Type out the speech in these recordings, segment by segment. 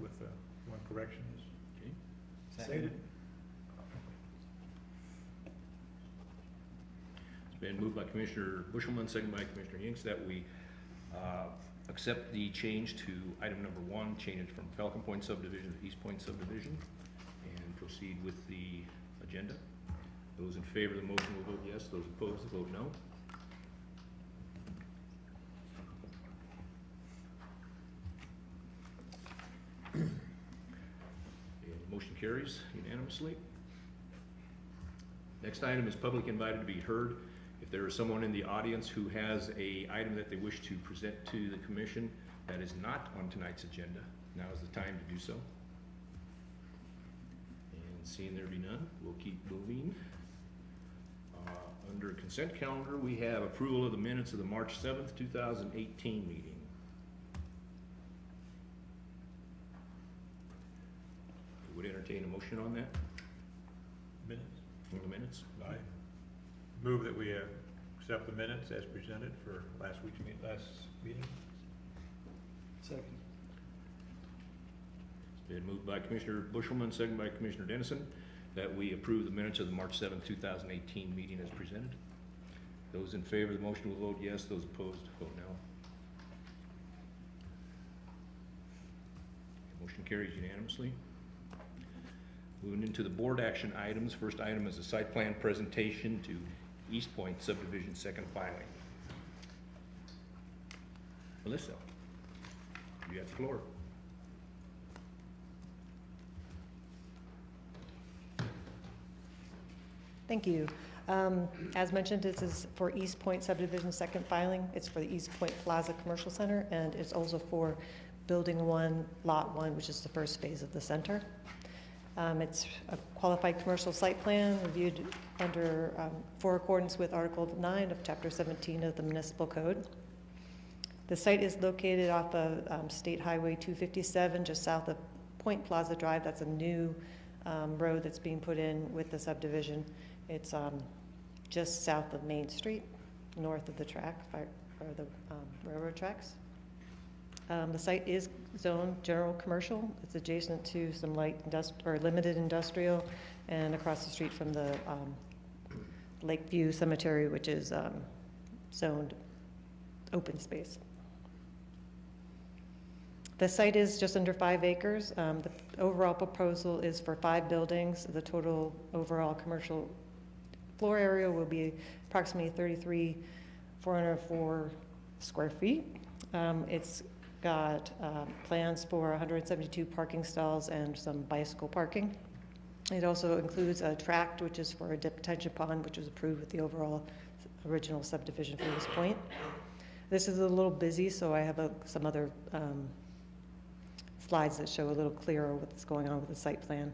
with one correction. Okay. Stated. It's been moved by Commissioner Bushelman, second by Commissioner Yinks, that we accept the change to item number 1, change it from Falcon Point subdivision to East Point subdivision, and proceed with the agenda. Those in favor of the motion will vote yes. Those opposed will vote no. And the motion carries unanimously. Next item is public invited to be heard. If there is someone in the audience who has an item that they wish to present to the commission that is not on tonight's agenda, now is the time to do so. And seeing there be none, we'll keep moving. Under consent calendar, we have approval of the minutes of the March 7th, 2018 meeting. We would entertain a motion on that, Minutes. on the minutes. I move that we accept the minutes as presented for last meeting. Second. It's been moved by Commissioner Bushelman, second by Commissioner Dennison, that we approve the minutes of the March 7th, 2018 meeting as presented. Those in favor of the motion will vote yes. Those opposed, vote no. Motion carries unanimously. Moving into the board action items. First item is a site plan presentation to East Point subdivision, second filing. Melissa, you have the floor. Thank you. As mentioned, this is for East Point subdivision second filing. It's for the East Point Plaza Commercial Center, and it's also for Building 1, Lot 1, which is the first phase of the center. It's a qualified commercial site plan reviewed under, for accordance with Article 9 of Chapter 17 of the Municipal Code. The site is located off of State Highway 257, just south of Point Plaza Drive. That's a new road that's being put in with the subdivision. It's just south of Main Street, north of the track, or the railroad tracks. The site is zoned general commercial. It's adjacent to some light or limited industrial, and across the street from the Lakeview Cemetery, which is zoned open space. The site is just under 5 acres. The overall proposal is for 5 buildings. The total overall commercial floor area will be approximately 33,404 square feet. It's got plans for 172 parking stalls and some bicycle parking. It also includes a tract, which is for a detention pond, which was approved with the overall original subdivision for this point. This is a little busy, so I have some other slides that show a little clearer what's going on with the site plan.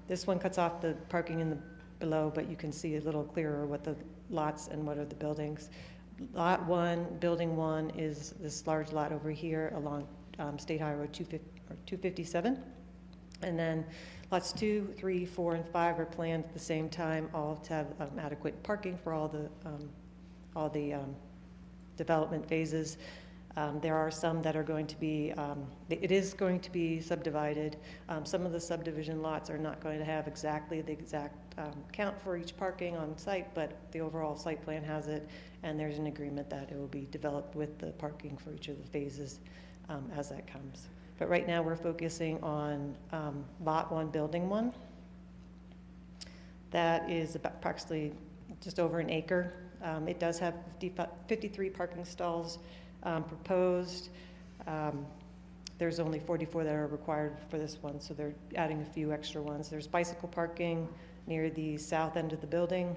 This one cuts off the parking in the below, but you can see a little clearer what the lots and what are the buildings. Lot 1, Building 1 is this large lot over here along State Highway 257. And then lots 2, 3, 4, and 5 are planned at the same time, all to have adequate parking for all the development phases. There are some that are going to be, it is going to be subdivided. Some of the subdivision lots are not going to have exactly the exact count for each parking on site, but the overall site plan has it, and there's an agreement that it will be developed with the parking for each of the phases as that comes. But right now we're focusing on Lot 1, Building 1. That is about approximately just over an acre. It does have 53 parking stalls proposed. There's only 44 that are required for this one, so they're adding a few extra ones. There's bicycle parking near the south end of the building.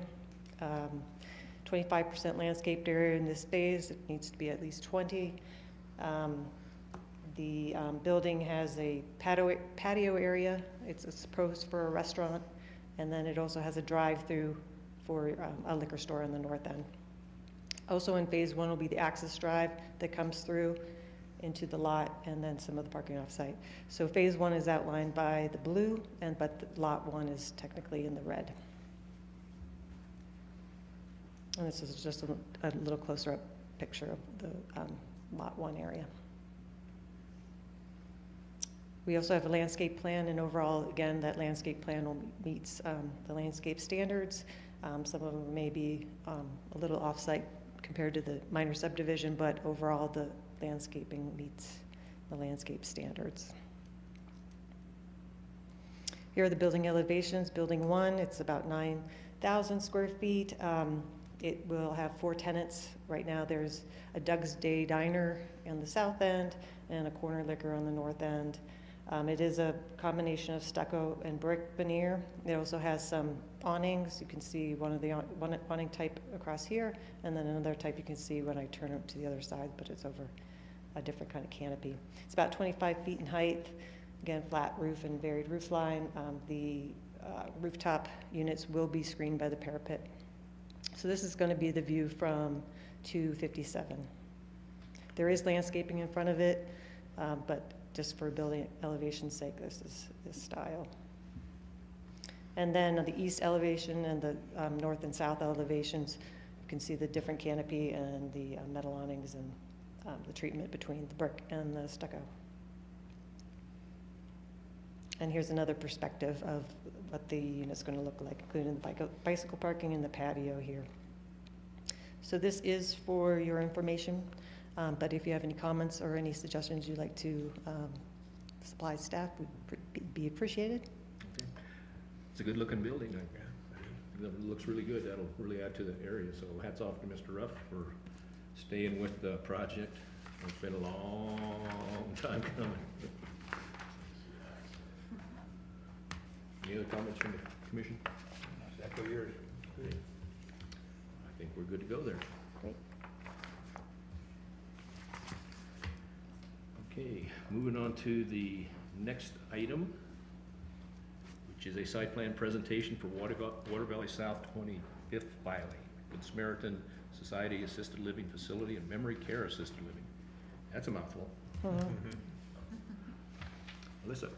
25% landscaped area in this phase. It needs to be at least 20. The building has a patio area. It's proposed for a restaurant, and then it also has a drive-through for a liquor store on the north end. Also in phase 1 will be the access drive that comes through into the lot, and then some of the parking off-site. So phase 1 is outlined by the blue, but lot 1 is technically in the red. And this is just a little closer up picture of the lot 1 area. We also have a landscape plan, and overall, again, that landscape plan meets the landscape standards. Some of them may be a little off-site compared to the minor subdivision, but overall, the landscaping meets the landscape standards. Here are the building elevations. Building 1, it's about 9,000 square feet. It will have 4 tenants. Right now, there's a Doug's Day Diner on the south end and a Corner Liquor on the north end. It is a combination of stucco and brick veneer. It also has some awnings. You can see one awning type across here, and then another type you can see when I turn it to the other side, but it's over a different kind of canopy. It's about 25 feet in height. Again, flat roof and varied roof line. The rooftop units will be screened by the parapet. So this is going to be the view from 257. There is landscaping in front of it, but just for building elevation's sake, this is this style. And then on the east elevation and the north and south elevations, you can see the different canopy and the metal awnings and the treatment between the brick and the stucco. And here's another perspective of what the unit's going to look like, including the bicycle parking and the patio here. So this is for your information, but if you have any comments or any suggestions you'd like to supply staff, would be appreciated. Okay. It's a good-looking building. It looks really good. That'll really add to the area. So hats off to Mr. Ruff for staying with the project. It's been a long time coming. Any other comments from the commission? Echo yours. I think we're good to go there. Great. Okay, moving on to the next item, which is a site plan presentation for Water Valley South 25th filing. Good Samaritan Society Assisted Living Facility and Memory Care Assisted Living. That's a mouthful. Mhm. Alyssa.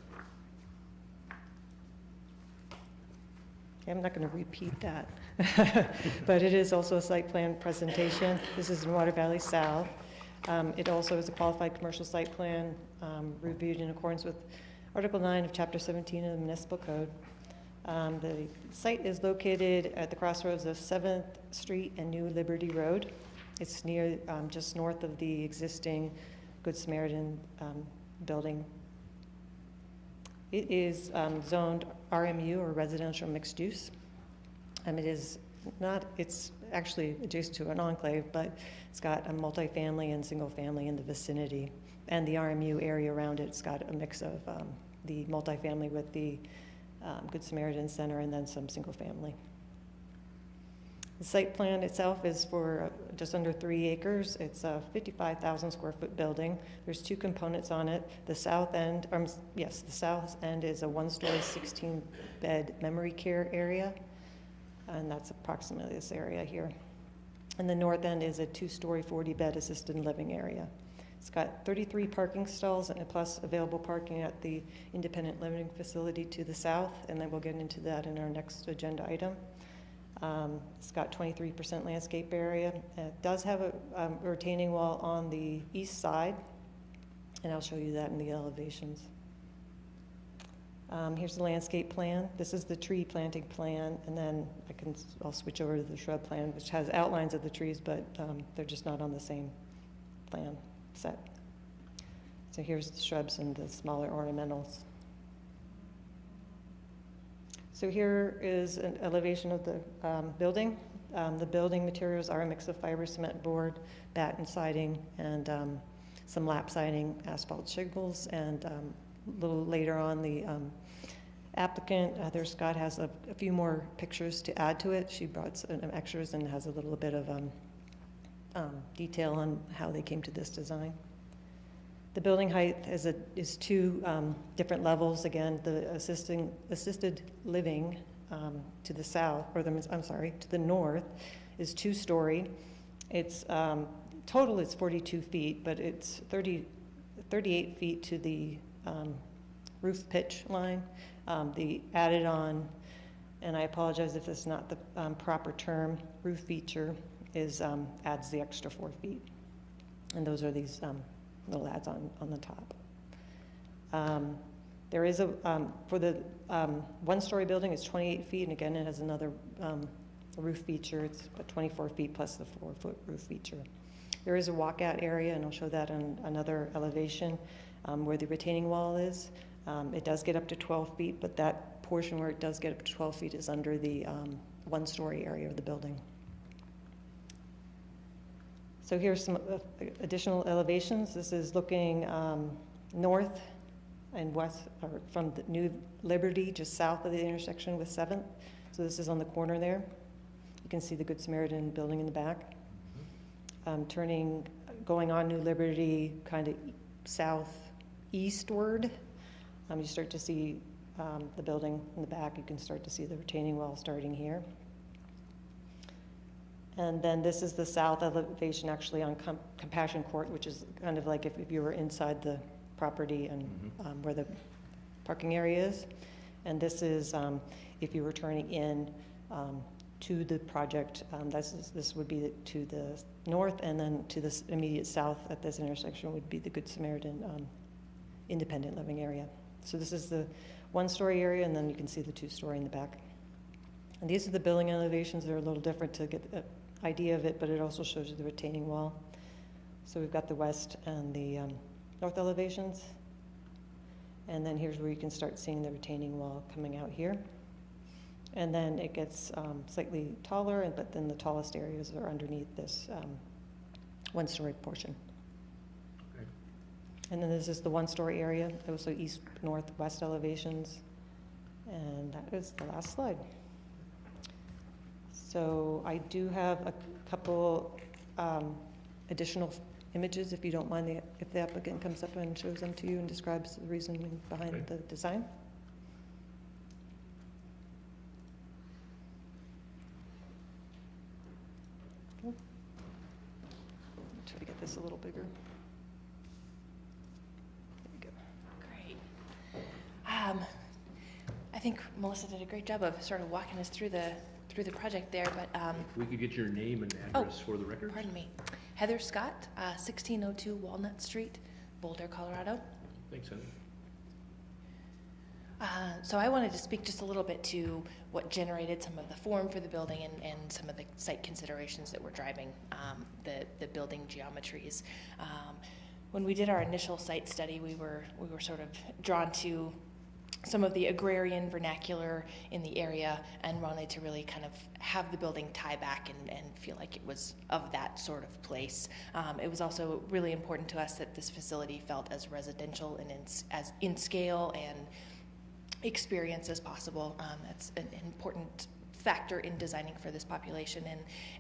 I'm not going to repeat that, but it is also a site plan presentation. This is in Water Valley South. It also is a qualified commercial site plan reviewed in accordance with Article 9 of Chapter 17 of the Municipal Code. The site is located at the crossroads of 7th Street and New Liberty Road. It's near, just north of the existing Good Samaritan building. It is zoned RMU, or residential mixed use. It is not, it's actually adjacent to an enclave, but it's got a multifamily and single family in the vicinity. And the RMU area around it's got a mix of the multifamily with the Good Samaritan Center and then some single family. The site plan itself is for just under 3 acres. It's a 55,000 square foot building. There's 2 components on it. The south end, the south end is a 1-story, 16-bed memory care area, and that's approximately this area here. And the north end is a 2-story, 40-bed assisted living area. It's got 33 parking stalls and plus available parking at the independent living facility to the south, and then we'll get into that in our next agenda item. It's got 23% landscape area. It does have a retaining wall on the east side, and I'll show you that in the elevations. Here's the landscape plan. This is the tree planting plan, and then I'll switch over to the shrub plan, which has outlines of the trees, but they're just not on the same plan set. So here's the shrubs and the smaller ornamentals. So here is an elevation of the building. The building materials are a mix of fiber cement board, batten siding, and some lap siding, asphalt shingles, and a little later on the applicant, Heather Scott, has a few more pictures to add to it. She brought some extras and has a little bit of detail on how they came to this design. The building height is 2 different levels. Again, the assisted living to the south, or to the north, is 2-story. It's total it's 42 feet, but it's 38 feet to the roof pitch line. The added on, and I apologize if it's not the proper term, roof feature is adds the extra 4 feet, and those are these little adds on the top. There is for the one-story building, it's 28 feet, and again, it has another roof feature. It's about 24 feet plus the 4-foot roof feature. There is a walkout area, and I'll show that on another elevation where the retaining wall is. It does get up to 12 feet, but that portion where it does get up to 12 feet is under the one-story area of the building. So here's some additional elevations. This is looking north and west, or from the New Liberty, just south of the intersection with 7th. So this is on the corner there. You can see the Good Samaritan building in the back. Going on New Liberty, kind of southeastward, you start to see the building in the back. You can start to see the retaining wall starting here. And then this is the south elevation, actually on Compassion Court, which is kind of like if you were inside the property and where the parking area is. And this is if you were turning in to the project. This would be to the north, and then to the immediate south at this intersection would be the Good Samaritan independent living area. So this is the one-story area, and then you can see the two-story in the back. And these are the building elevations. They're a little different to get an idea of it, but it also shows you the retaining wall. So we've got the west and the north elevations. And then here's where you can start seeing the retaining wall coming out here. And then it gets slightly taller, but then the tallest areas are underneath this one-story portion. Okay. And then this is the one-story area, also east, north, west elevations. And that is the last slide. So I do have a couple additional images, if you don't mind, if the applicant comes up and shows them to you and describes the reasoning behind Okay. the design. Okay. Try to get this a little bigger. There you go. Great. I think Melissa did a great job of sort of walking us through the project there, but If we could get your name and address for the record? pardon me. Heather Scott, 1602 Walnut Street, Boulder, Colorado. Thanks, Heather. So I wanted to speak just a little bit to what generated some of the form for the building and some of the site considerations that were driving the building geometries. When we did our initial site study, we were sort of drawn to some of the agrarian vernacular in the area and wanted to really kind of have the building tie back and feel like it was of that sort of place. It was also really important to us that this facility felt as residential and as in scale and experience as possible. That's an important factor in designing for this population.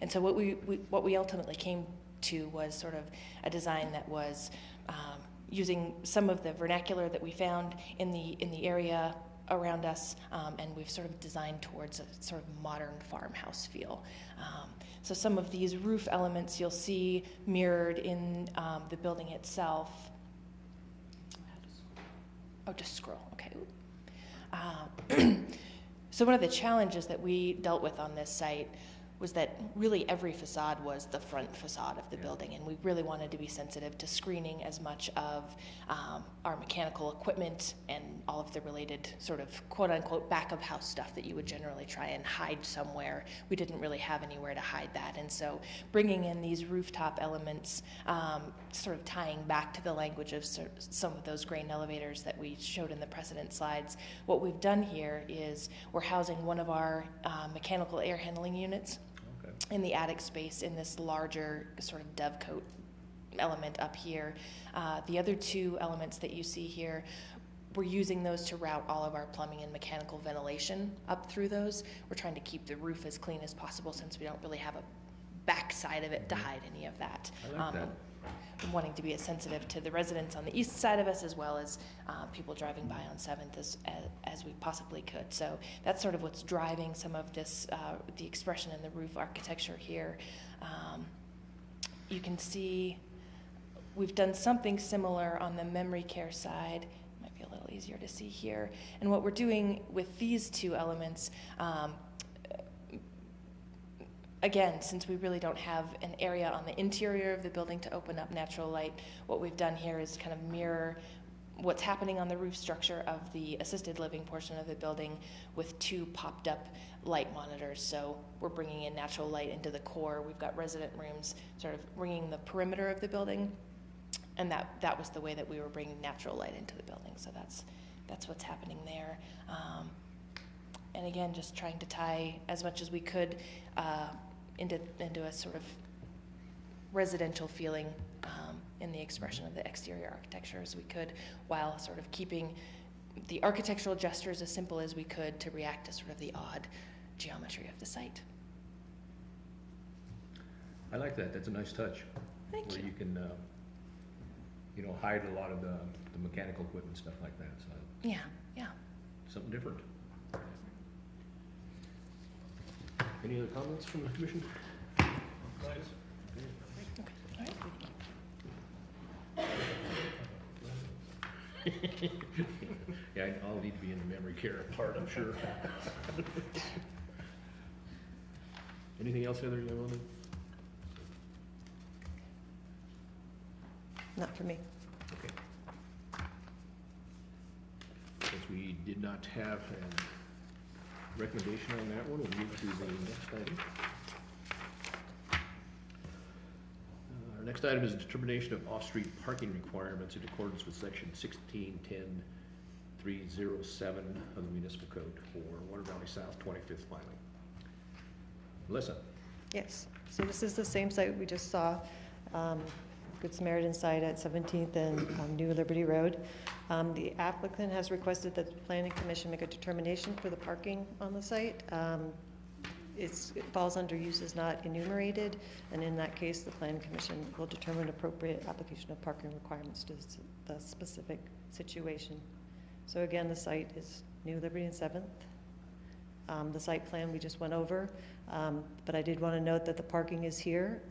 And so what we ultimately came to was sort of a design that was using some of the vernacular that we found in the area around us, and we've sort of designed towards a sort of modern farmhouse feel. So some of these roof elements you'll see mirrored in the building itself. Oh, just scroll, okay. So one of the challenges that we dealt with on this site was that really every facade was the front facade of the building, and we really wanted to be sensitive to screening as much of our mechanical equipment and all of the related sort of quote-unquote back-of-house stuff that you would generally try and hide somewhere. We didn't really have anywhere to hide that, and so bringing in these rooftop elements, sort of tying back to the language of some of those grain elevators that we showed in the precedent slides, what we've done here is we're housing one of our mechanical air handling units in the attic space in this larger sort of dovecote element up here. The other two elements that you see here, we're using those to route all of our plumbing and mechanical ventilation up through those. We're trying to keep the roof as clean as possible since we don't really have a back side of it to hide any of that. I like that. I'm wanting to be as sensitive to the residents on the east side of us as well as people driving by on 7th as we possibly could. So that's sort of what's driving some of this, the expression in the roof architecture here. You can see we've done something similar on the memory care side. Might be a little easier to see here. And what we're doing with these two elements, again, since we really don't have an area on the interior of the building to open up natural light, what we've done here is kind of mirror what's happening on the roof structure of the assisted living portion of the building with 2 popped up light monitors. So we're bringing in natural light into the core. We've got resident rooms sort of ringing the perimeter of the building, and that was the way that we were bringing natural light into the building. So that's what's happening there. And again, just trying to tie as much as we could into a sort of residential feeling in the expression of the exterior architecture as we could, while sort of keeping the architectural gestures as simple as we could to react to sort of the odd geometry of the site. I like that, that's a nice touch. Thank Where you. you can, hide a lot of the mechanical equipment, stuff like that, so Yeah. something different. Any other comments from the commission? Okay. All right. Yeah, I'll need to be in the memory care part, I'm sure. Anything else, Heather, you want to? Not for me. Okay. Since we did not have a recommendation on that one, we'll move to the next item. Our next item is a determination of off-street parking requirements in accordance with section 1610-307 of the municipal code for Water Valley South 25th filing. Melissa? Yes, so this is the same site we just saw, Good Samaritan site at 17th and New Liberty Road. The applicant has requested that the planning commission make a determination for the parking on the site. It falls under uses not enumerated, and in that case, the planning commission will determine appropriate application of parking requirements to the specific situation. So again, the site is New Liberty and 7th. The site plan we just went over, but I did want to note that the parking is here,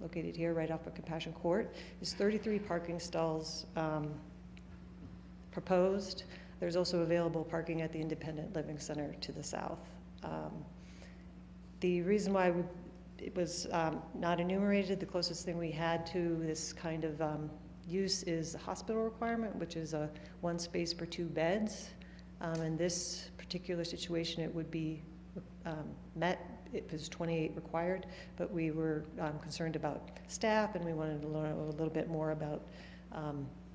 located here right off of Compassion Court. There's 33 parking stalls proposed. There's also available parking at the Independent Living Center to the south. The reason why it was not enumerated, the closest thing we had to this kind of use is the hospital requirement, which is a 1 space per 2 beds. In this particular situation, it would be met if it was 28 required, but we were concerned about staff, and we wanted to learn a little bit more about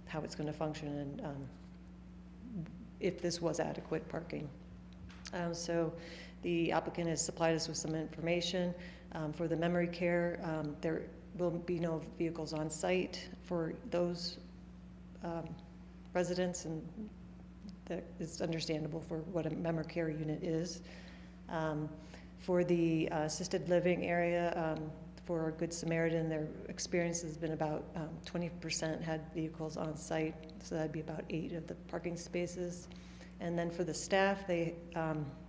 how it's going to function and if this was adequate parking. So the applicant has supplied us with some information. For the memory care, there will be no vehicles on site for those residents, and that is understandable for what a memory care unit is. For the assisted living area, for Good Samaritan, their experience has been about 20% had vehicles on site, so that'd be about 8 of the parking spaces. And then for the staff, they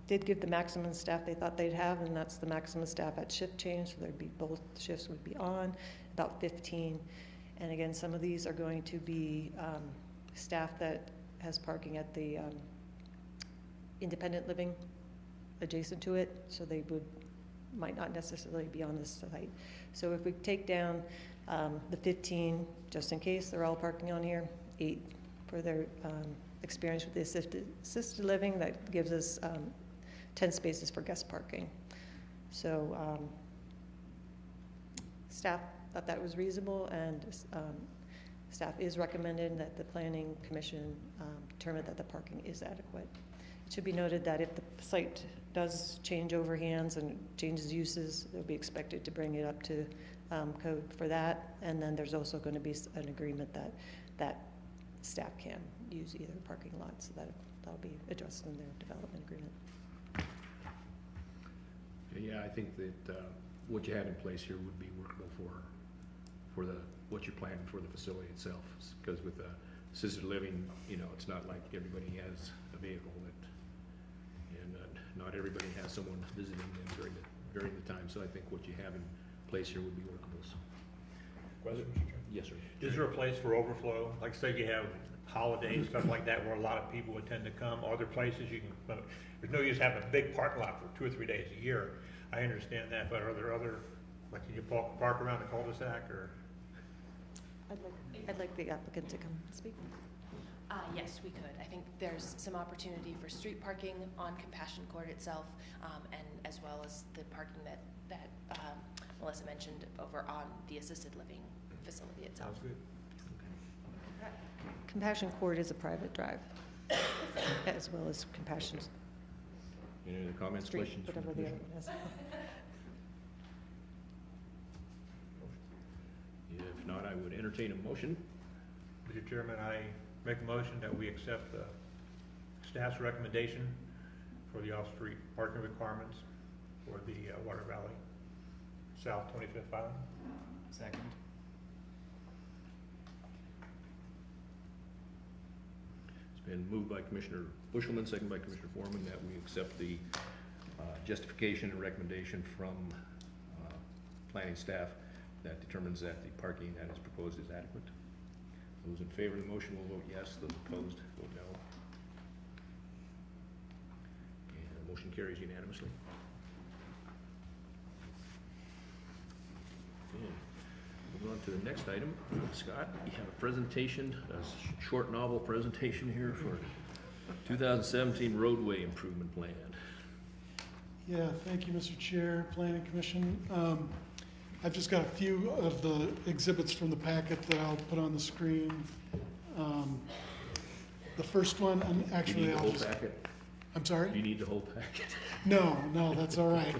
did give the maximum staff they thought they'd have, and that's the maximum staff at shift change, so there'd be both shifts would be on, about 15. And again, some of these are going to be staff that has parking at the independent living adjacent to it, so they might not necessarily be on this site. So if we take down the 15, just in case, they're all parking on here, 8 for their experience with the assisted living, that gives us 10 spaces for guest parking. So staff thought that was reasonable, and staff is recommending that the planning commission determine that the parking is adequate. It should be noted that if the site does change over hands and changes uses, they'll be expected to bring it up to code for that. And then there's also going to be an agreement that staff can use either parking lot, so that'll be addressed in their development agreement. Yeah, I think that what you have in place here would be workable for what you're planning for the facility itself. Because with assisted living, it's not like everybody has a vehicle and not everybody has someone visiting them during the time. So I think what you have in place here would be workable. So. Question, Mr. Chairman? Yes, sir. Is there a place for overflow? Like say you have holidays, stuff like that, where a lot of people would tend to come. Are there places you can, there's no use having a big parking lot for 2 or 3 days a year. I understand that, but are there other, like can you park around the cul-de-sac or? I'd like the applicant to come speak. Yes, we could. I think there's some opportunity for street parking on Compassion Court itself, and as well as the parking that Melissa mentioned over on the assisted living facility itself. Sounds good. Compassion Court is a private drive, as well as Compassion Any other comments, Street, questions? from whatever the other commission? one is. If not, I would entertain a motion. Mr. Chairman, I make a motion that we accept the staff's recommendation for the off-street parking requirements for the Water Valley South 25th Island. Second. It's been moved by Commissioner Bushelman, second by Commissioner Foreman, that we accept the justification and recommendation from planning staff that determines that the parking that is proposed is adequate. Those in favor of the motion will vote yes, those opposed vote no. And the motion carries unanimously. Okay. Moving on to the next item. Scott, you have a presentation, a short novel presentation here for 2017 roadway improvement plan. Yeah, thank you, Mr. Chair, Planning Commission. I've just got a few of the exhibits from the packet that I'll put on the screen. The first one, and Do you actually need the I'll whole just, packet? I'm sorry? Do you need the whole packet? No, that's all right.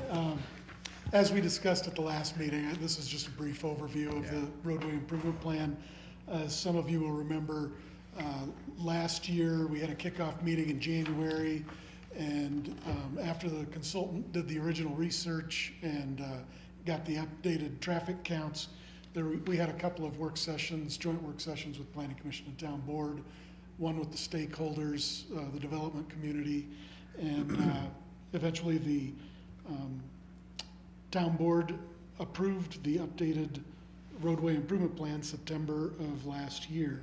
As we discussed at the last meeting, this is just a brief overview of the roadway improvement plan. As some of you will remember, last year we had a kickoff meeting in January, and after the consultant did the original research and got the updated traffic counts, we had a couple of work sessions, joint work sessions with Planning Commission and Town Board, one with the stakeholders, the development community, and eventually the Town Board approved the updated roadway improvement plan September of last year.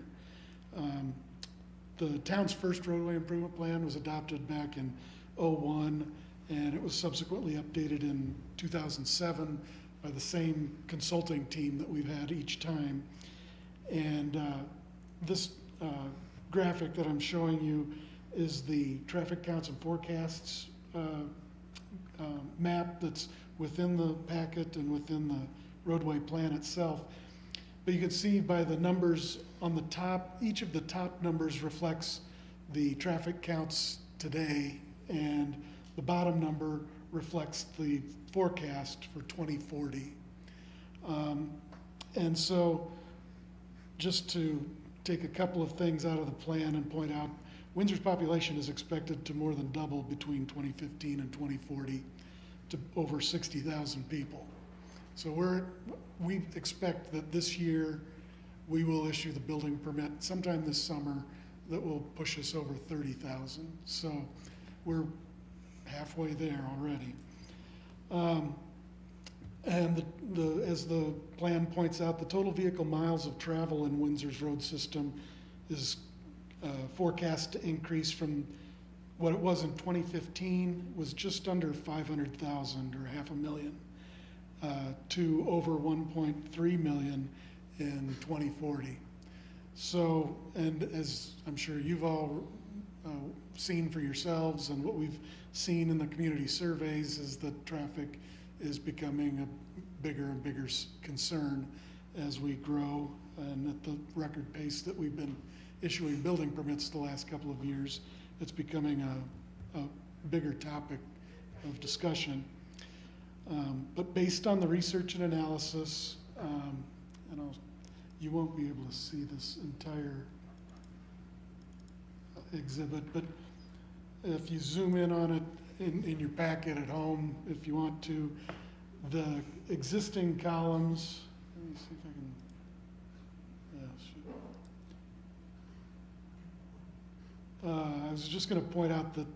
The town's first roadway improvement plan was adopted back in '01, and it was subsequently updated in 2007 by the same consulting team that we've had each time. And this graphic that I'm showing you is the traffic counts and forecasts map that's within the packet and within the roadway plan itself. But you can see by the numbers on the top, each of the top numbers reflects the traffic counts today, and the bottom number reflects the forecast for 2040. And so just to take a couple of things out of the plan and point out, Windsor's population is expected to more than double between 2015 and 2040 to over 60,000 people. So we expect that this year we will issue the building permit sometime this summer that will push us over 30,000. So we're halfway there already. And as the plan points out, the total vehicle miles of travel in Windsor's road system is forecast to increase from what it was in 2015, was just under 500,000 or 500,000, to over 1.3 million in 2040. So, and as I'm sure you've all seen for yourselves, and what we've seen in the community surveys, is that traffic is becoming a bigger and bigger concern as we grow, and at the record pace that we've been issuing building permits the last couple of years, it's becoming a bigger topic of discussion. But based on the research and analysis, you won't be able to see this entire exhibit, but if you zoom in on it in your packet at home, if you want to, the existing columns, let me see if I can, I was just going to point out that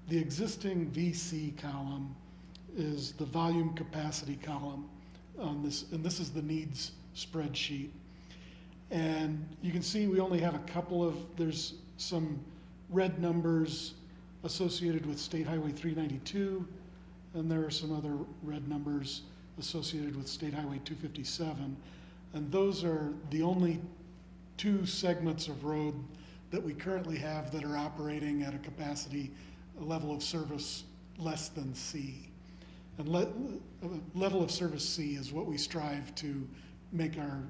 the existing VC column is the volume capacity column on this, and this is the needs spreadsheet. And you can see we only have a couple of, there's some red numbers associated with State Highway 392, and there are some other red numbers associated with State Highway 257. And those are the only two segments of road that we currently have that are operating at a capacity, a level of service less than C. And level of service C is what we strive to make our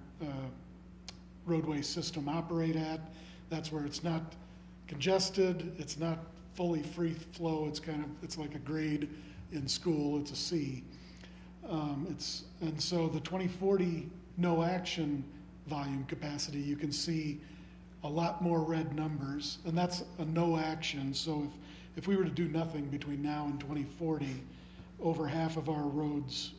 roadway system operate at. That's where it's not congested, it's not fully free flow, it's like a grade in school, it's a C. And so the 2040 no action volume capacity, you can see a lot more red numbers, and that's a no action. So if we were to do nothing between now and 2040, over half of our roads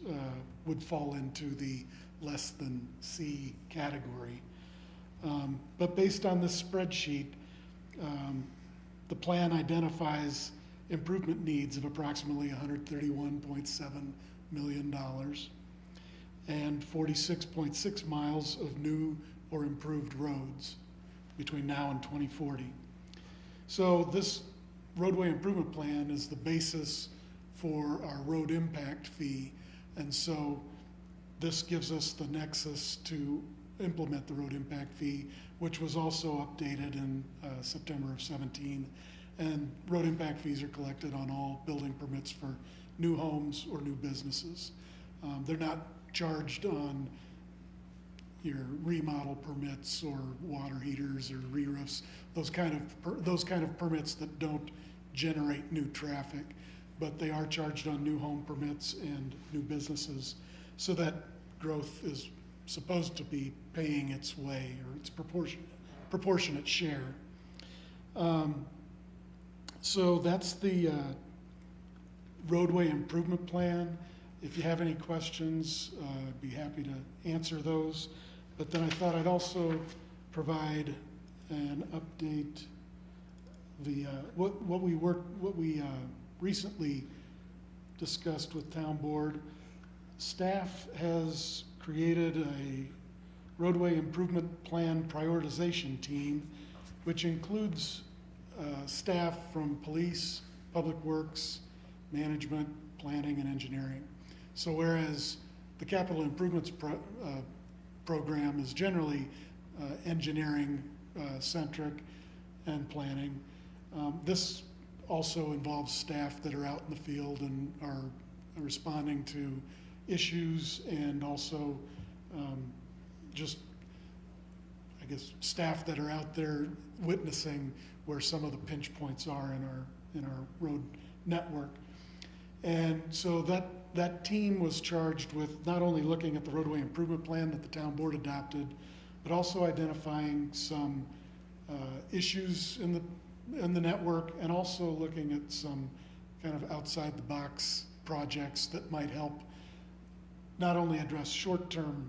would fall into the less than C category. But based on this spreadsheet, the plan identifies improvement needs of approximately $131.7 million and 46.6 miles of new or improved roads between now and 2040. So this roadway improvement plan is the basis for our road impact fee, and so this gives us the nexus to implement the road impact fee, which was also updated in September of 17. And road impact fees are collected on all building permits for new homes or new businesses. They're not charged on your remodel permits or water heaters or re-roofs, those kind of permits that don't generate new traffic, but they are charged on new home permits and new businesses. So that growth is supposed to be paying its way, or its proportionate share. So that's the roadway improvement plan. If you have any questions, I'd be happy to answer those. But then I thought I'd also provide an update. What we recently discussed with town board. Staff has created a roadway improvement plan prioritization team, which includes staff from police, public works, management, planning, and engineering. So whereas the capital improvements program is generally engineering centric and planning, this also involves staff that are out in the field and are responding to issues, and also just, I guess, staff that are out there witnessing where some of the pinch points are in our road network. And so that team was charged with not only looking at the roadway improvement plan that the town board adopted, but also identifying some issues in the network, and also looking at some kind of outside the box projects that might help not only address short-term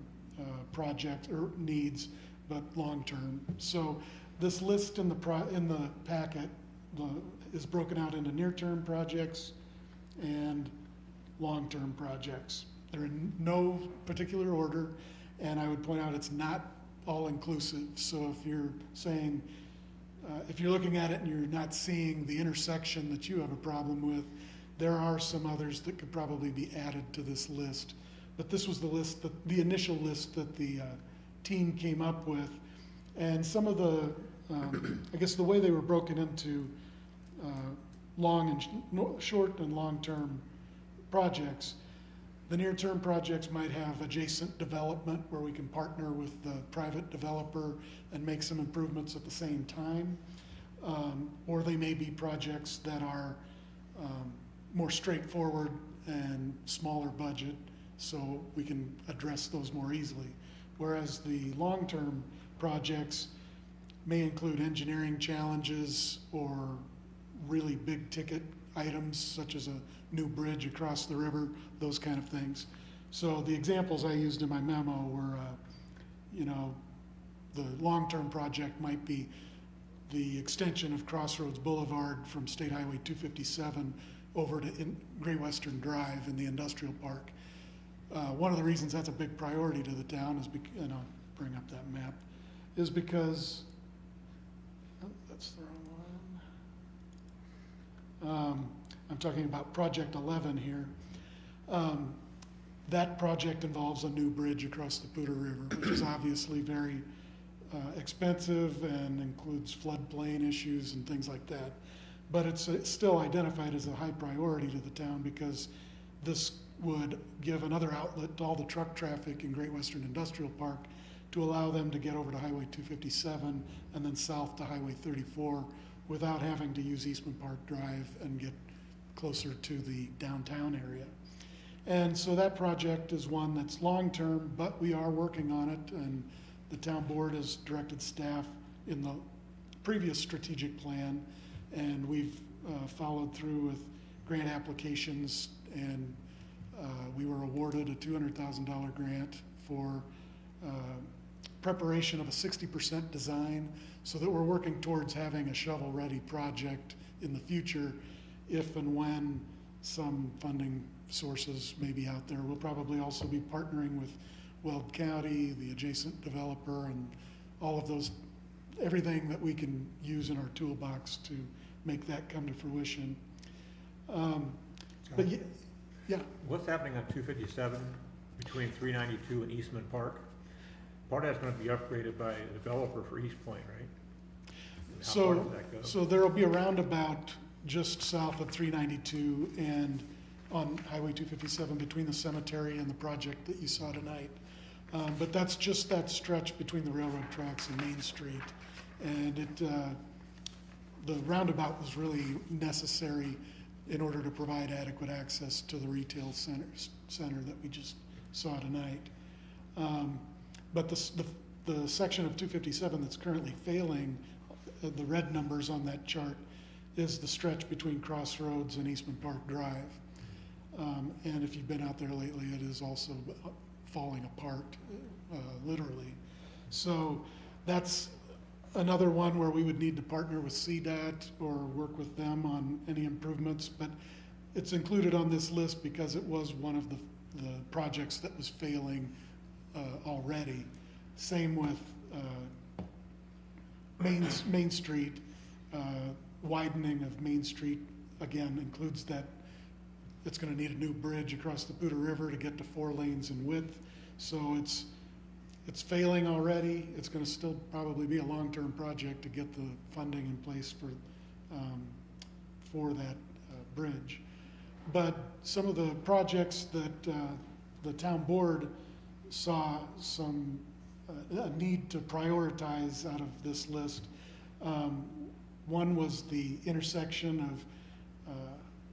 project or needs, but long-term. So this list in the packet is broken out into near-term projects and long-term projects. They're in no particular order, and I would point out it's not all-inclusive. So if you're saying, if you're looking at it and you're not seeing the intersection that you have a problem with, there are some others that could probably be added to this list. But this was the initial list that the team came up with. And some of the, I guess the way they were broken into short and long-term projects, the near-term projects might have adjacent development where we can partner with the private developer and make some improvements at the same time. Or they may be projects that are more straightforward and smaller budget, so we can address those more easily. Whereas the long-term projects may include engineering challenges or really big ticket items such as a new bridge across the river, those kind of things. So the examples I used in my memo were, the long-term project might be the extension of Crossroads Boulevard from State Highway 257 over to Great Western Drive in the industrial park. One of the reasons that's a big priority to the town is, and I'll bring up that map, is because, that's the wrong one. I'm talking about Project 11 here. That project involves a new bridge across the Poudre River, which is obviously very expensive and includes floodplain issues and things like that. But it's still identified as a high priority to the town because this would give another outlet to all the truck traffic in Great Western Industrial Park to allow them to get over to Highway 257 and then south to Highway 34 without having to use Eastman Park Drive and get closer to the downtown area. And so that project is one that's long-term, but we are working on it, and the town board has directed staff in the previous strategic plan, and we've followed through with grant applications, and we were awarded a $200,000 grant for preparation of a 60% design, so that we're working towards having a shovel-ready project in the future if and when some funding sources may be out there. We'll probably also be partnering with Weld County, the adjacent developer, and all of those, everything that we can use in our toolbox to make that come to fruition. But yeah, What's happening on 257 between 392 and Eastman Park? Part of that's going to be upgraded by a developer for East Point, right? How far does that go? So there'll be a roundabout just south of 392 and on Highway 257 between the cemetery and the project that you saw tonight. But that's just that stretch between the railroad tracks and Main Street. And the roundabout was really necessary in order to provide adequate access to the retail center that we just saw tonight. But the section of 257 that's currently failing, the red numbers on that chart, is the stretch between Crossroads and Eastman Park Drive. And if you've been out there lately, it is also falling apart, literally. So that's another one where we would need to partner with CDOT or work with them on any improvements, but it's included on this list because it was one of the projects that was failing already. Same with Main Street. Widening of Main Street, again, includes that it's going to need a new bridge across the Poudre River to get to 4 lanes in width. So it's failing already. It's going to still probably be a long-term project to get the funding in place for that bridge. But some of the projects that the town board saw some a need to prioritize out of this list. One was the intersection of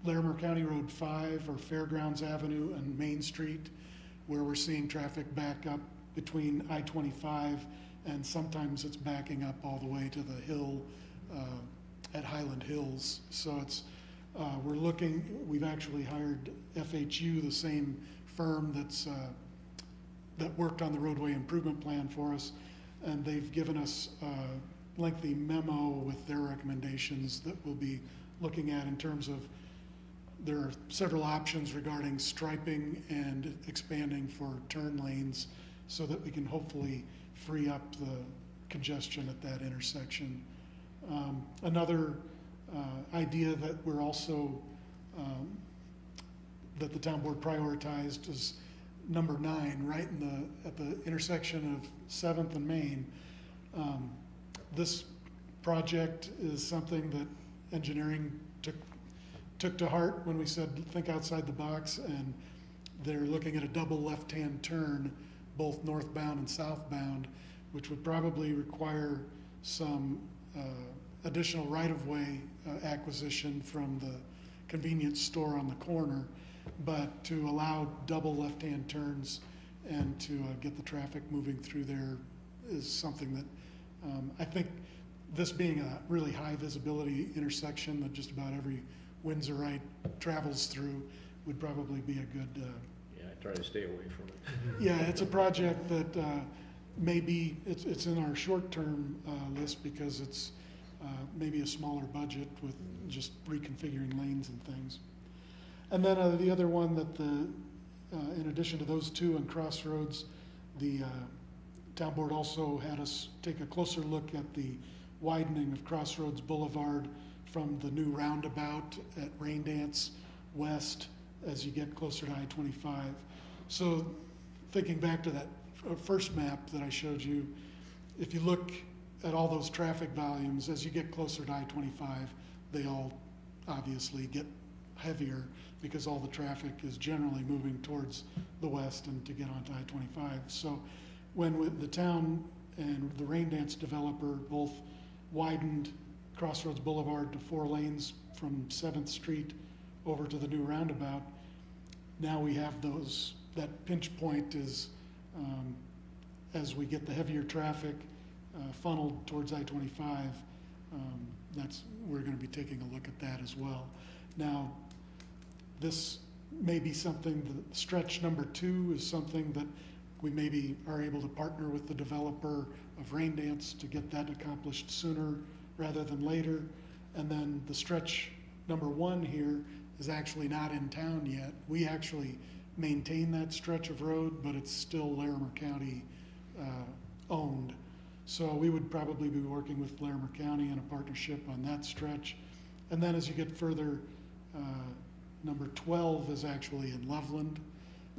Larimer County Road 5 or Fairgrounds Avenue and Main Street, where we're seeing traffic back up between I-25, and sometimes it's backing up all the way to the hill at Highland Hills. So it's we've actually hired FHU, the same firm that worked on the roadway improvement plan for us, and they've given us lengthy memo with their recommendations that we'll be looking at in terms of there are several options regarding striping and expanding for turn lanes so that we can hopefully free up the congestion at that intersection. Another idea that we're also that the town board prioritized is number 9, right at the intersection of 7th and Main. This project is something that engineering took to heart when we said think outside the box, and they're looking at a double left-hand turn, both northbound and southbound, which would probably require some additional right-of-way acquisition from the convenience store on the corner, but to allow double left-hand turns and to get the traffic moving through there is something that I think, this being a really high visibility intersection that just about every Windsorite travels through, would probably be a good. Yeah, I try to stay away from it. Yeah, it's a project that maybe it's in our short-term list because it's maybe a smaller budget with just reconfiguring lanes and things. And then the other one that in addition to those two and Crossroads, the town board also had us take a closer look at the widening of Crossroads Boulevard from the new roundabout at Raindance West as you get closer to I-25. So thinking back to that first map that I showed you, if you look at all those traffic volumes, as you get closer to I-25, they all obviously get heavier because all the traffic is generally moving towards the west and to get onto I-25. So when the town and the rain dance developer both widened Crossroads Boulevard to 4 lanes from 7th Street over to the new roundabout, now we have that pinch point is, as we get the heavier traffic funneled towards I-25, we're gonna be taking a look at that as well. Now, this may be something, the stretch number 2 is something that we maybe are able to partner with the developer of rain dance to get that accomplished sooner rather than later. And then the stretch number 1 here is actually not in town yet. We actually maintain that stretch of road, but it's still Larimer County owned. So we would probably be working with Larimer County in a partnership on that stretch. And then as you get further, number 12 is actually in Loveland.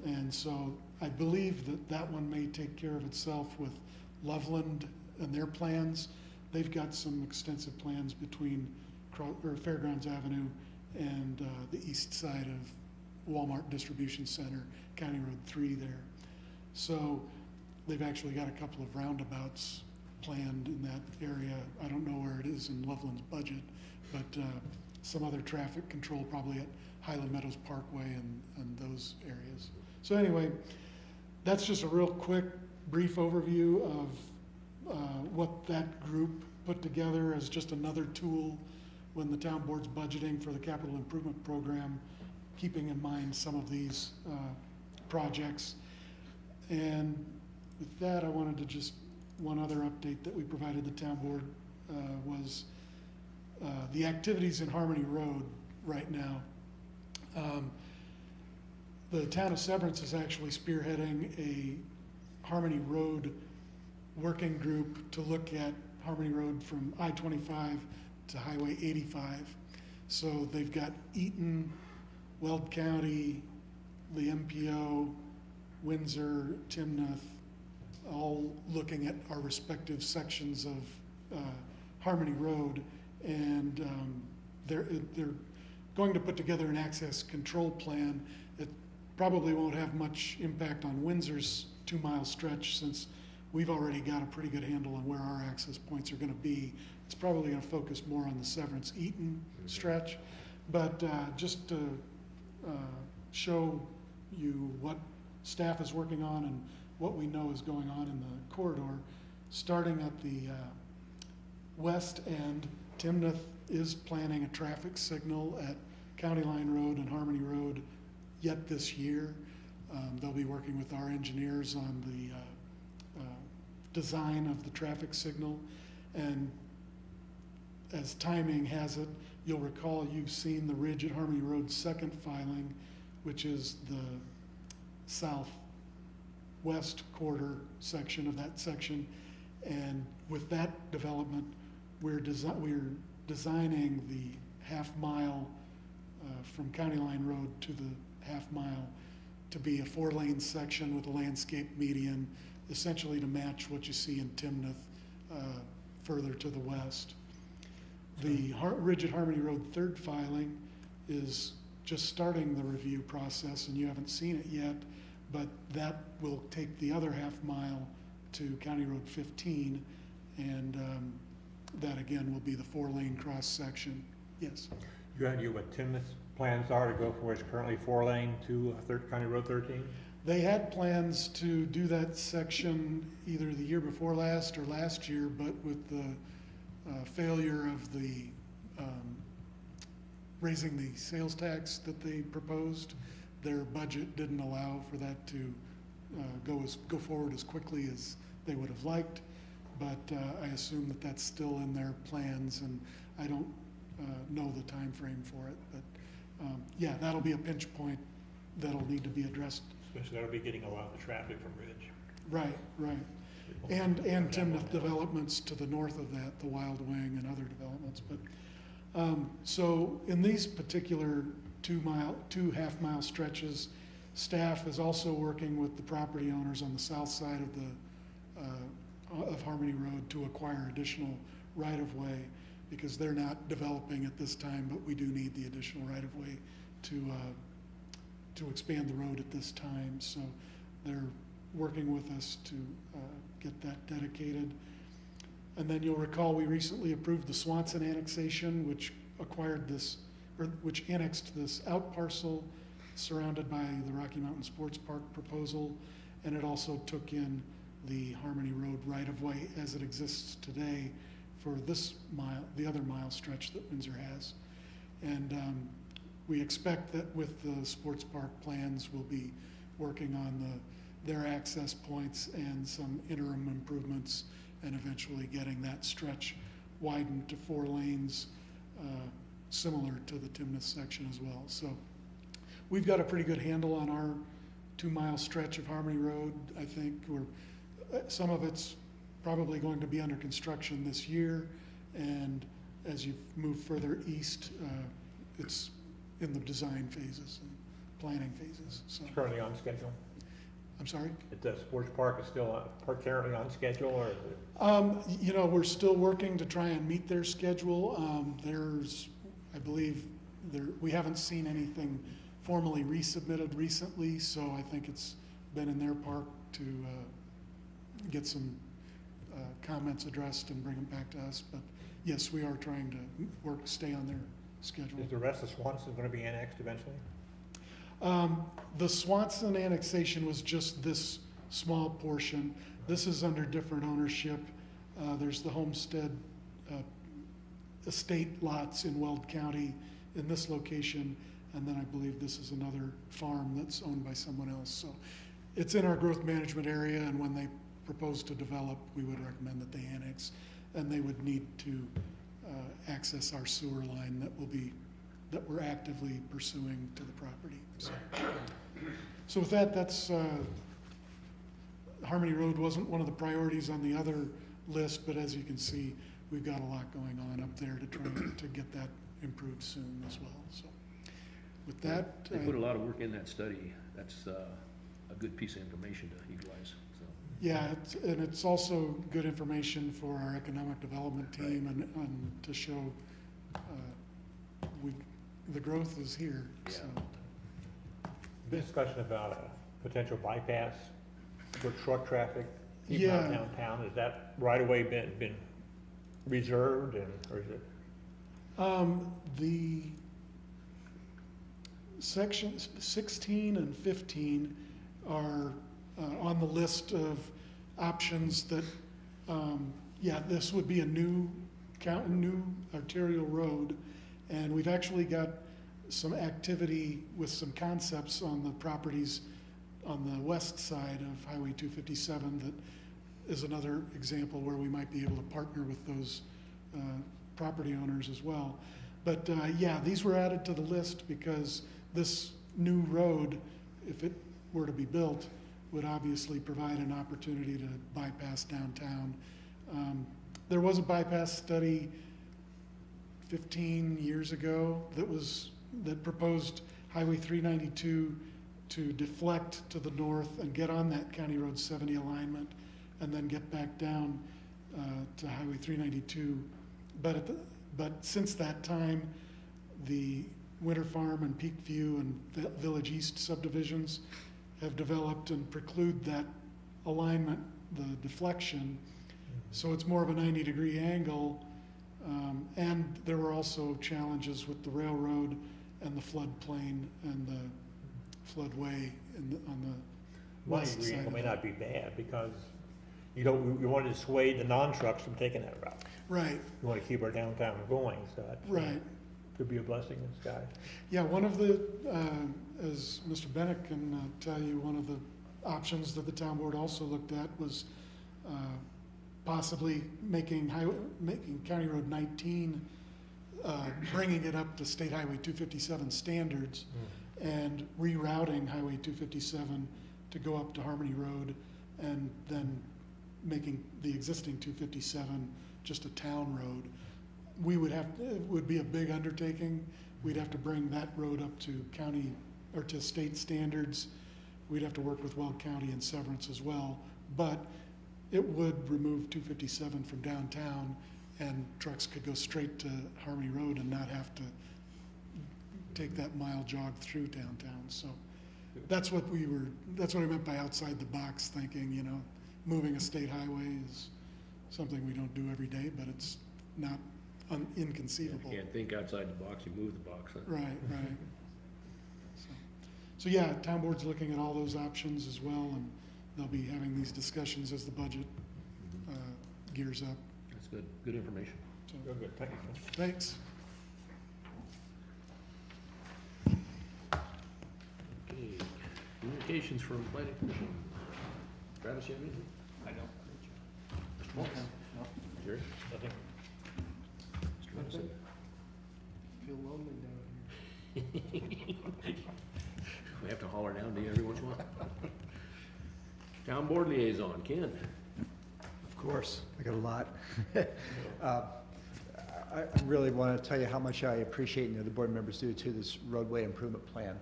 And so I believe that one may take care of itself with Loveland and their plans. They've got some extensive plans between Fairgrounds Avenue and the east side of Walmart Distribution Center, County Road 3 there. So they've actually got a couple of roundabouts planned in that area. I don't know where it is in Loveland's budget, but some other traffic control probably at Highland Meadows Parkway and those areas. So anyway, that's just a real quick, brief overview of what that group put together as just another tool when the town board's budgeting for the capital improvement program, keeping in mind some of these projects. And with that, I wanted to just, one other update that we provided the town board was the activities in Harmony Road right now. The town of Severance is actually spearheading a Harmony Road working group to look at Harmony Road from I-25 to Highway 85. So they've got Eaton, Weld County, the MPO, Windsor, Timnath, all looking at our respective sections of Harmony Road, and they're going to put together an access control plan. It probably won't have much impact on Windsor's 2-mile stretch since we've already got a pretty good handle on where our access points are going to be. It's probably going to focus more on the Severance-Eaton stretch, but just to show you what staff is working on and what we know is going on in the corridor. Starting at the west end, Timnath is planning a traffic signal at County Line Road and Harmony Road yet this year. They'll be working with our engineers on the design of the traffic signal. And as timing has it, you'll recall you've seen the Ridge at Harmony Road second filing, which is the southwest quarter section of that section. And with that development, we're designing the half-mile from County Line Road to the half-mile to be a 4-lane section with a landscape median, essentially to match what you see in Timnath further to the west. The Ridge at Harmony Road third filing is just starting the review process, and you haven't seen it yet, but that will take the other half-mile to County Road 15, and that again will be the 4-lane cross section. Yes. You got idea what Timnath's plans are to go from where it's currently 4-lane to County Road 13? They had plans to do that section either the year before last or last year, but with the failure of the raising the sales tax that they proposed, their budget didn't allow for that to go forward as quickly as they would have liked. But I assume that that's still in their plans, and I don't know the time frame for it. But yeah, that'll be a pinch point that'll need to be addressed. Especially that'll be getting a lot of the traffic from Ridge. Right, right. And Timnath developments to the north of that, the Wild Wing and other developments. But so in these particular 2 half-mile stretches, staff is also working with the property owners on the south side of the of Harmony Road to acquire additional right-of-way, because they're not developing at this time, but we do need the additional right-of-way to expand the road at this time. So they're working with us to get that dedicated. And then you'll recall we recently approved the Swanson annexation, which acquired this, or which annexed this out parcel surrounded by the Rocky Mountain Sports Park proposal, and it also took in the Harmony Road right-of-way as it exists today for this mile, the other mile stretch that Windsor has. And we expect that with the sports park plans, we'll be working on their access points and some interim improvements, and eventually getting that stretch widened to 4 lanes, similar to the Timnath section as well. So we've got a pretty good handle on our 2-mile stretch of Harmony Road. I think some of it's probably going to be under construction this year, and as you move further east, it's in the design phases and planning phases. So, It's currently on schedule. I'm sorry? The sports park is still currently on schedule, or is it? You know, we're still working to try and meet their schedule. There's, I believe, we haven't seen anything formally resubmitted recently, so I think it's been in their part to get some comments addressed and bring them back to us. But yes, we are trying to stay on their schedule. Is the rest of Swanson going to be annexed eventually? The Swanson annexation was just this small portion. This is under different ownership. There's the homestead estate lots in Weld County in this location, and then I believe this is another farm that's owned by someone else. So it's in our growth management area, and when they propose to develop, we would recommend that they annex, and they would need to access our sewer line that we're actively pursuing to the property. So with that, that's Harmony Road wasn't one of the priorities on the other list, but as you can see, we've got a lot going on up there to try to get that improved soon as well. So with that, They put a lot of work in that study. That's a good piece of information to utilize. So. yeah, and it's also good information for our economic development team, and to show the growth is here. Yeah. So. Discussion about a potential bypass for truck traffic, even Yeah. out downtown. Has that right away been reserved, or is it? The sections 16 and 15 are on the list of options that, this would be a new arterial road, and we've actually got some activity with some concepts on the properties on the west side of Highway 257 that is another example where we might be able to partner with those property owners as well. But these were added to the list because this new road, if it were to be built, would obviously provide an opportunity to bypass downtown. There was a bypass study 15 years ago that proposed Highway 392 to deflect to the north and get on that County Road 70 alignment, and then get back down to Highway 392. But since that time, the Winter Farm and Peak View and Village East subdivisions have developed and preclude that alignment, the deflection. So it's more of a 90-degree angle. And there were also challenges with the railroad and the floodplain and the floodway on the west side. It of may it. not be bad because you want to dissuade the non-trucks from taking that route. Right, You want to keep our downtown going, so that right. could be a blessing in disguise. Yeah, one of the, as Mr. Bennett can tell you, one of the options that the town board also looked at was possibly making County Road 19, bringing it up to State Highway 257 standards, and rerouting Highway 257 to go up to Harmony Road, and then making the existing 257 just a town road. It would be a big undertaking. We'd have to bring that road up to county or to state standards. We'd have to work with Weld County and Severance as well. But it would remove 257 from downtown, and trucks could go straight to Harmony Road and not have to take that mile jog through downtown. So that's what I meant by outside the box thinking, you know, moving a state highway is something we don't do every day, but it's not inconceivable. You can't think outside the box, you move the box. Huh? Right. So yeah, town board's looking at all those options as well, and they'll be having these discussions as the budget gears up. That's good. Good information. So, Good, thank you. thanks. Okay. Communications from Planning Commission. Travis, you have anything? I know. Mr. Moss? Jerry? Nothing. Mr. Munson? Feel lonely down here. We have to holler down to you every once in a while. Town Board Liaison, Ken. Of course, I got a lot. I really want to tell you how much I appreciate, and the other board members do too, this roadway improvement plan.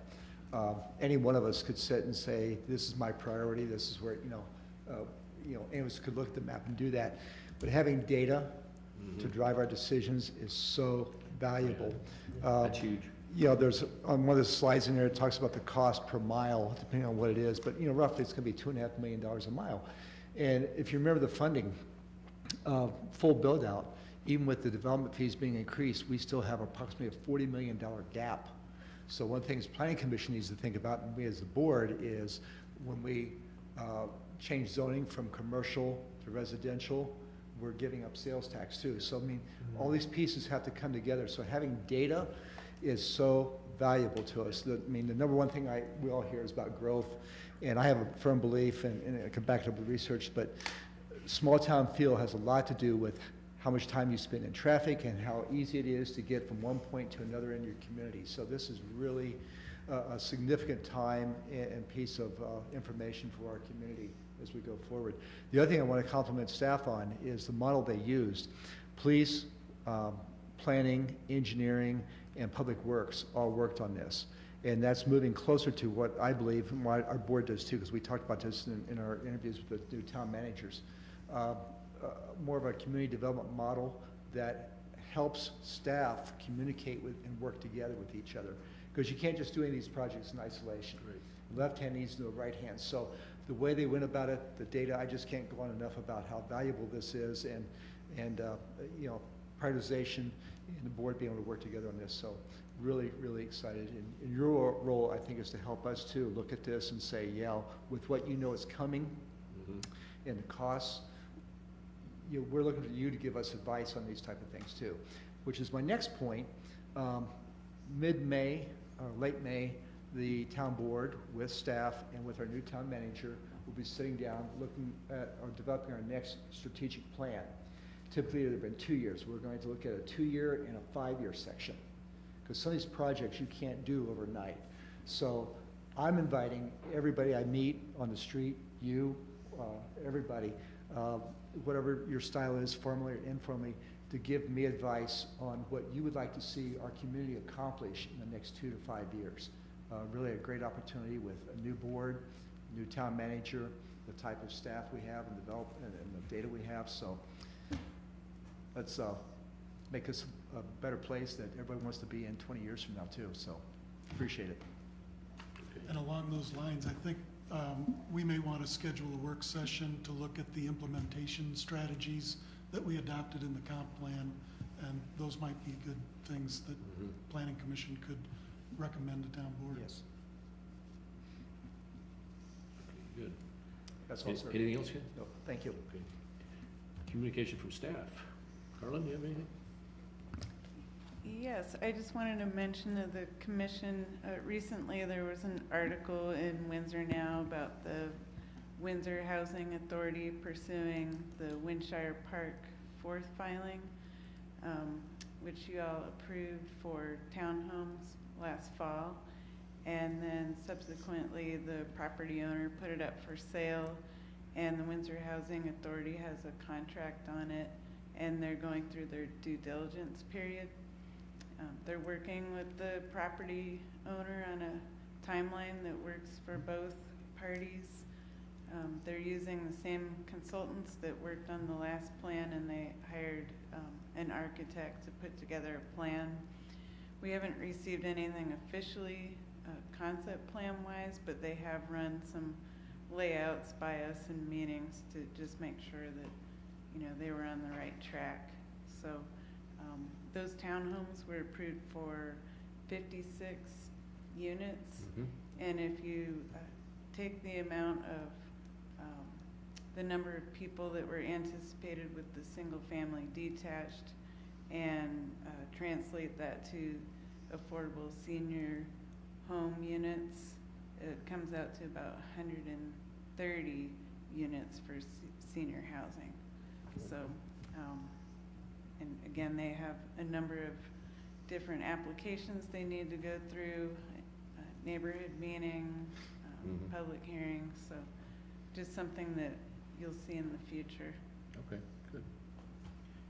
Any one of us could sit and say, this is my priority, this is where, any of us could look at the map and do that. But having data to drive our decisions is so valuable. That's huge. There's, on one of the slides in there, it talks about the cost per mile, depending on what it is, but, roughly it's gonna be $2.5 million a mile. And if you remember the funding, full build-out, even with the development fees being increased, we still have approximately a $40 million gap. So one of the things Planning Commission needs to think about, and we as the board, is when we change zoning from commercial to residential, we're giving up sales tax too. So, all these pieces have to come together. So having data is so valuable to us. The number one thing we all hear is about growth, and I have a firm belief, and I can back it up with research, but small town feel has a lot to do with how much time you spend in traffic and how easy it is to get from one point to another in your community. So this is really a significant time and piece of information for our community as we go forward. The other thing I want to compliment staff on is the model they used. Police, planning, engineering, and public works all worked on this. And that's moving closer to what I believe, and what our board does too, because we talked about this in our interviews with the new town managers. More of a community development model that helps staff communicate with and work together with each other. Because you can't just do any of these projects in isolation. Right. Left hand needs to know right hand. So the way they went about it, the data, I just can't go on enough about how valuable this is, and prioritization and the board being able to work together on this. So really, really excited. And your role, I think, is to help us too look at this and say, yeah, with what you know is coming and the costs, we're looking for you to give us advice on these type of things too, which is my next point. Mid-May, or late May, the town board with staff and with our new town manager will be sitting down looking at or developing our next strategic plan. Typically, there have been 2 years. We're going to look at a 2-year and a 5-year section, because some of these projects you can't do overnight. So I'm inviting everybody I meet on the street, everybody, whatever your style is, formally or informally, to give me advice on what you would like to see our community accomplish in the next 2 to 5 years. Really a great opportunity with a new board, new town manager, the type of staff we have and the data we have. So let's make us a better place that everybody wants to be in 20 years from now too. So appreciate it. And along those lines, I think we may want to schedule a work session to look at the implementation strategies that we adopted in the comp plan, and those might be good things that Planning Commission could recommend to town board. Yes. Good. That's all, sir. Anything else, Ken? No, thank you. Okay. Communication from staff. Carlin, you have anything? Yes, I just wanted to mention to the commission, recently there was an article in Windsor Now about the Windsor Housing Authority pursuing the Shire Park fourth filing, which you all approved for townhomes last fall. And then subsequently the property owner put it up for sale, and the Windsor Housing Authority has a contract on it, and they're going through their due diligence period. They're working with the property owner on a timeline that works for both parties. They're using the same consultants that worked on the last plan, and they hired an architect to put together a plan. We haven't received anything officially, concept plan-wise, but they have run some layouts by us in meetings to just make sure that, they were on the right track. So those townhomes were approved for 56 units. And if you take the amount of the number of people that were anticipated with the single-family detached and translate that to affordable senior home units, it comes out to about 130 units for senior housing. So, and again, they have a number of different applications they need to go through, neighborhood meeting, public hearings, so just something that you'll see in the future. Okay, good.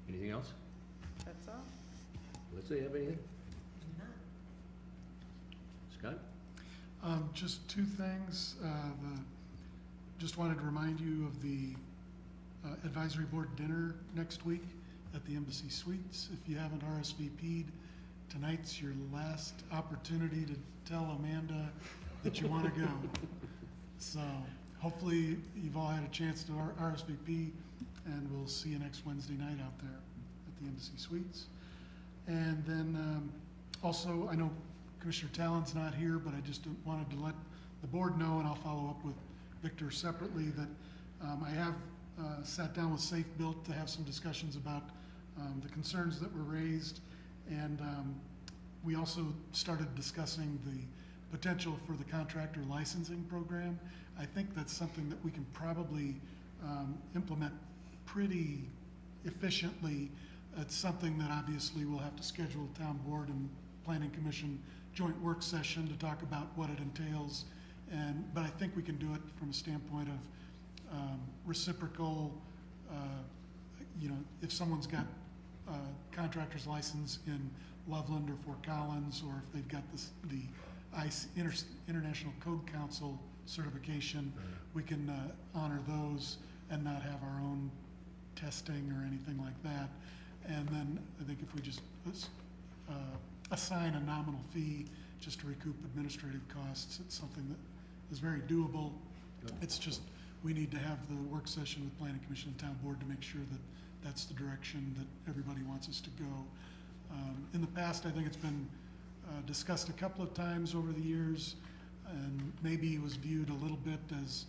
Anything else? That's all. Let's say, have anything? Scott? Just two things. Just wanted to remind you of the advisory board dinner next week at the Embassy Suites. If you haven't RSVP'd, tonight's your last opportunity to tell Amanda that you want to go. So hopefully you've all had a chance to RSVP, and we'll see you next Wednesday night out there at the Embassy Suites. And then also, I know Commissioner Talon's not here, but I just wanted to let the board know, and I'll follow up with Victor separately, that I have sat down with Safe Built to have some discussions about the concerns that were raised, and we also started discussing the potential for the contractor licensing program. I think that's something that we can probably implement pretty efficiently. It's something that obviously we'll have to schedule a town board and planning commission joint work session to talk about what it entails. But I think we can do it from a standpoint of reciprocal, if someone's got a contractor's license in Loveland or Fort Collins, or if they've got the ICE, International Code Council certification, we can honor those and not have our own testing or anything like that. And then I think if we just assign a nominal fee just to recoup administrative costs, it's something that is very doable. It's just, we need to have the work session with Planning Commission and Town Board to make sure that that's the direction that everybody wants us to go. In the past, I think it's been discussed a couple of times over the years, and maybe it was viewed a little bit as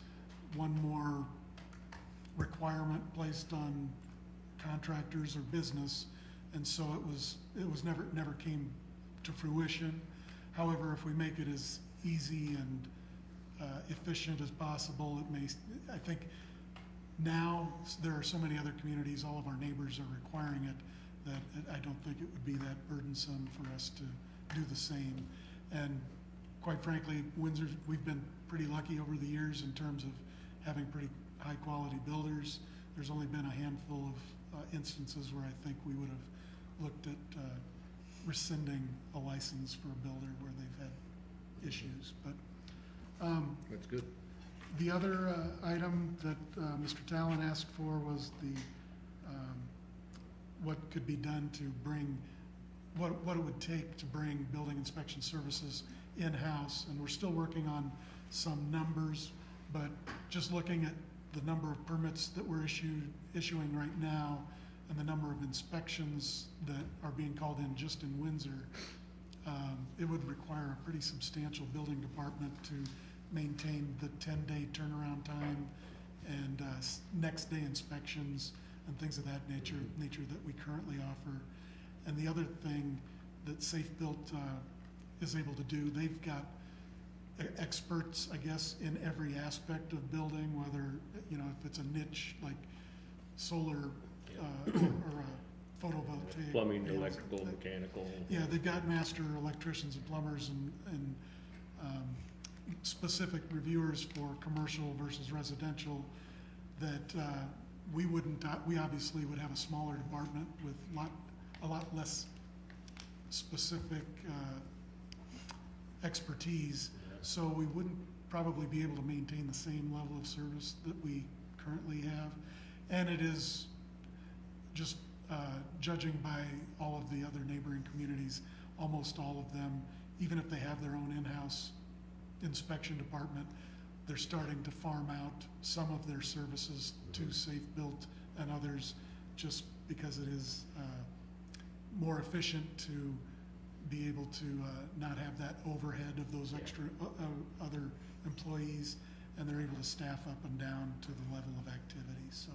one more requirement placed on contractors or business, and so it was never came to fruition. However, if we make it as easy and efficient as possible, I think now there are so many other communities, all of our neighbors are requiring it, that I don't think it would be that burdensome for us to do the same. And quite frankly, Windsor, we've been pretty lucky over the years in terms of having pretty high quality builders. There's only been a handful of instances where I think we would have looked at rescinding a license for a builder where they've had issues. But That's good. the other item that Mr. Talon asked for was the what could be done to bring, what it would take to bring building inspection services in-house. And we're still working on some numbers, but just looking at the number of permits that we're issuing right now and the number of inspections that are being called in just in Windsor, it would require a pretty substantial building department to maintain the 10-day turnaround time and next day inspections and things of that nature that we currently offer. And the other thing that Safe Built is able to do, they've got experts, I guess, in every aspect of building, whether, if it's a niche like solar or a photovoltaic. Plumbing, panels. electrical, mechanical. Yeah, they've got master electricians and plumbers and specific reviewers for commercial versus residential that we obviously would have a smaller department with a lot less specific expertise. So we wouldn't probably be able to maintain the same level of service that we currently have. And it is just judging by all of the other neighboring communities, almost all of them, even if they have their own in-house inspection department, they're starting to farm out some of their services to Safe Built and others, just because it is more efficient to be able to not have that overhead of those extra other employees, and they're able to staff up and down to the level of activity. So,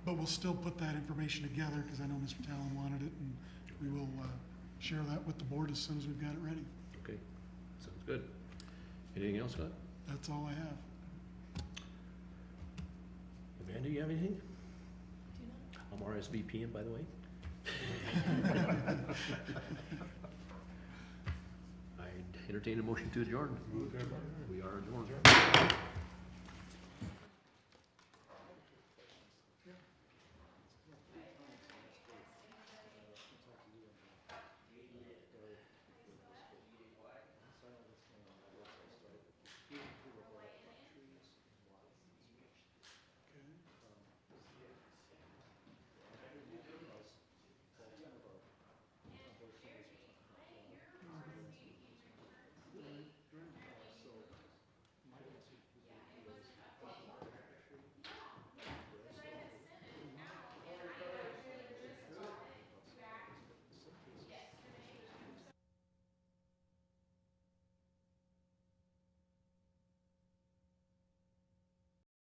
but we'll still put that information together, because I know Mr. Talon wanted it, and we will share that with the board as soon as we've got it ready. Okay, sounds good. Anything else, Scott? That's all I have. Amanda, you have anything? I'm RSVPing, by the way. I'd entertain a motion to adjourn. We are adjourned.